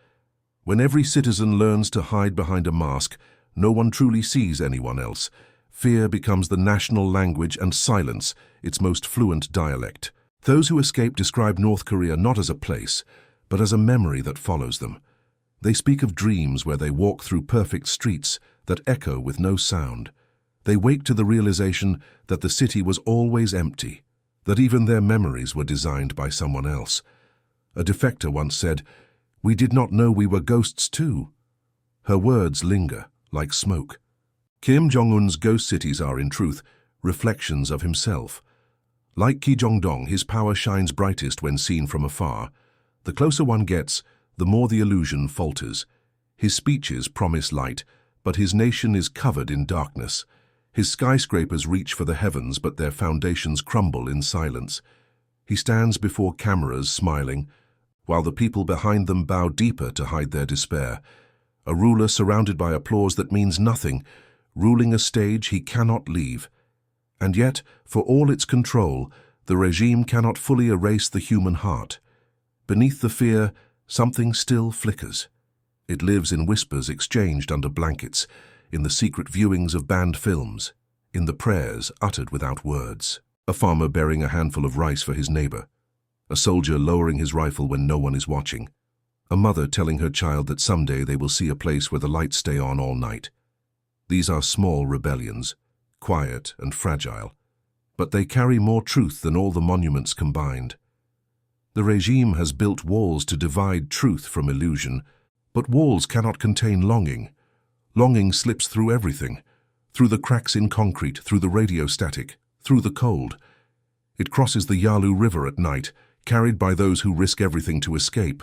When every citizen learns to hide behind a mask, no one truly sees anyone else. Fear becomes the national language and silence its most fluent dialect. Those who escape describe North Korea not as a place, but as a memory that follows them. They speak of dreams where they walk through perfect streets that echo with no sound. They wake to the realization that the city was always empty, that even their memories were designed by someone else. A defector once said, "We did not know we were ghosts too." Her words linger like smoke. Kim Jong Un's ghost cities are, in truth, reflections of himself. Like Kim Jong Un, his power shines brightest when seen from afar. The closer one gets, the more the illusion falters. His speeches promise light, but his nation is covered in darkness. His skyscrapers reach for the heavens, but their foundations crumble in silence. He stands before cameras, smiling, while the people behind them bow deeper to hide their despair. A ruler surrounded by applause that means nothing, ruling a stage he cannot leave. And yet, for all its control, the regime cannot fully erase the human heart. Beneath the fear, something still flickers. It lives in whispers exchanged under blankets, in the secret viewings of banned films, in the prayers uttered without words. A farmer bearing a handful of rice for his neighbor. A soldier lowering his rifle when no one is watching. A mother telling her child that someday they will see a place where the lights stay on all night. These are small rebellions, quiet and fragile, but they carry more truth than all the monuments combined. The regime has built walls to divide truth from illusion, but walls cannot contain longing. Longing slips through everything, through the cracks in concrete, through the radio static, through the cold. It crosses the Yalu River at night, carried by those who risk everything to escape.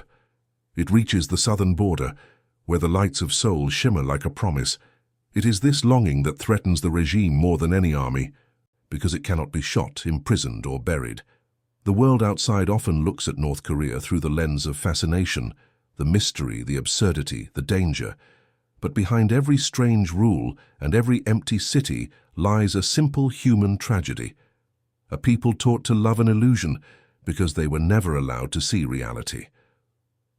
It reaches the southern border, where the lights of Seoul shimmer like a promise. It is this longing that threatens the regime more than any army, because it cannot be shot, imprisoned, or buried. The world outside often looks at North Korea through the lens of fascination, the mystery, the absurdity, the danger. But behind every strange rule and every empty city lies a simple human tragedy. A people taught to love an illusion because they were never allowed to see reality.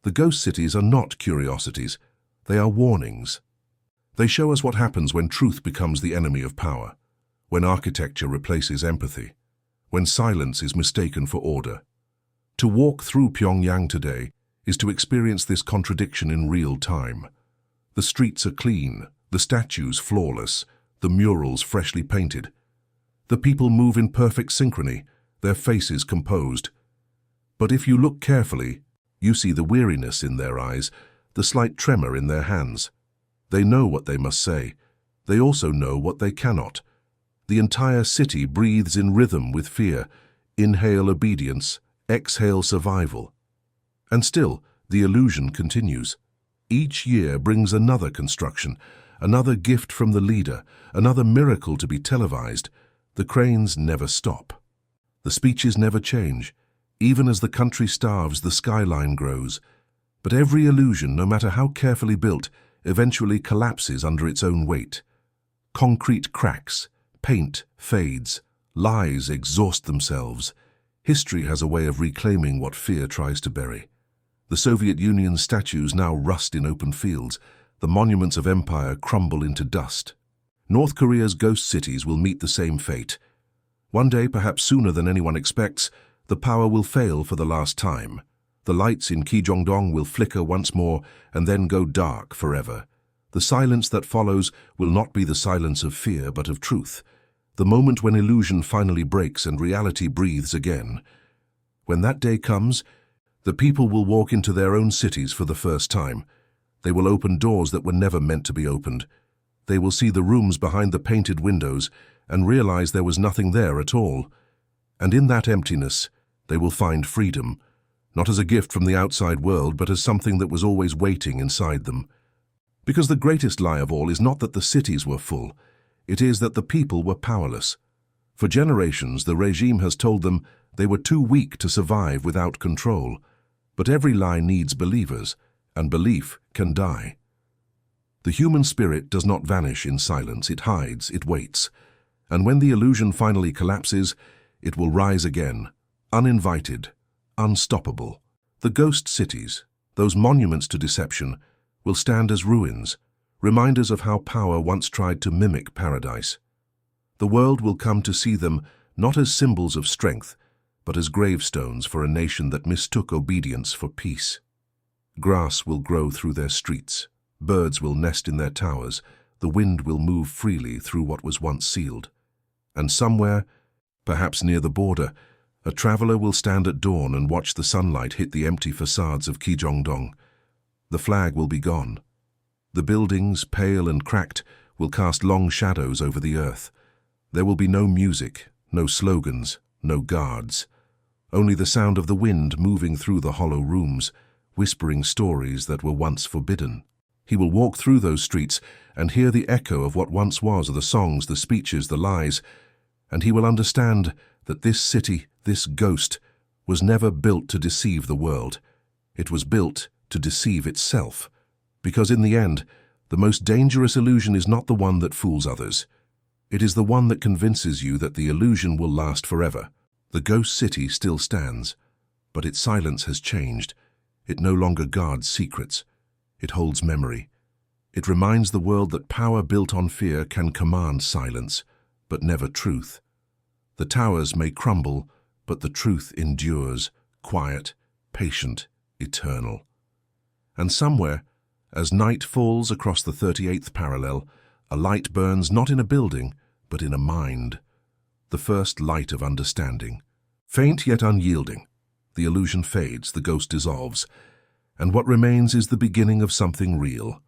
The ghost cities are not curiosities, they are warnings. They show us what happens when truth becomes the enemy of power, when architecture replaces empathy, when silence is mistaken for order. To walk through Pyongyang today is to experience this contradiction in real time. The streets are clean, the statues flawless, the murals freshly painted. The people move in perfect synchrony, their faces composed. But if you look carefully, you see the weariness in their eyes, the slight tremor in their hands. They know what they must say. They also know what they cannot. The entire city breathes in rhythm with fear. Inhale obedience, exhale survival. And still, the illusion continues. Each year brings another construction, another gift from the leader, another miracle to be televised. The cranes never stop. The speeches never change. Even as the country starves, the skyline grows. But every illusion, no matter how carefully built, eventually collapses under its own weight. Concrete cracks, paint fades, lies exhaust themselves. History has a way of reclaiming what fear tries to bury. The Soviet Union's statues now rust in open fields. The monuments of empire crumble into dust. North Korea's ghost cities will meet the same fate. One day, perhaps sooner than anyone expects, the power will fail for the last time. The lights in Kijongdong will flicker once more and then go dark forever. The silence that follows will not be the silence of fear but of truth. The moment when illusion finally breaks and reality breathes again. When that day comes, The people will walk into their own cities for the first time. They will open doors that were never meant to be opened. They will see the rooms behind the painted windows and realize there was nothing there at all. And in that emptiness, they will find freedom, not as a gift from the outside world, but as something that was always waiting inside them. Because the greatest lie of all is not that the cities were full, it is that the people were powerless. For generations, the regime has told them they were too weak to survive without control. But every lie needs believers, and belief can die. The human spirit does not vanish in silence, it hides, it waits. And when the illusion finally collapses, it will rise again, uninvited, unstoppable. The ghost cities, those monuments to deception, will stand as ruins, reminders of how power once tried to mimic paradise. The world will come to see them not as symbols of strength, but as gravestones for a nation that mistook obedience for peace. Grass will grow through their streets, birds will nest in their towers, the wind will move freely through what was once sealed. And somewhere, perhaps near the border, a traveler will stand at dawn and watch the sunlight hit the empty facades of Kim Jong Un. The flag will be gone. The buildings, pale and cracked, will cast long shadows over the earth. There will be no music, no slogans, no guards. Only the sound of the wind moving through the hollow rooms, whispering stories that were once forbidden. He will walk through those streets and hear the echo of what once was, the songs, the speeches, the lies, and he will understand that this city, this ghost, was never built to deceive the world. It was built to deceive itself. Because in the end, the most dangerous illusion is not the one that fools others. It is the one that convinces you that the illusion will last forever. The ghost city still stands, but its silence has changed. It no longer guards secrets. It holds memory. It reminds the world that power built on fear can command silence, but never truth. The towers may crumble, but the truth endures, quiet, patient, eternal. And somewhere, as night falls across the 38th parallel, a light burns not in a building, but in a mind. The first light of understanding. Faint yet unyielding, the illusion fades, the ghost dissolves, and what remains is the beginning of something real.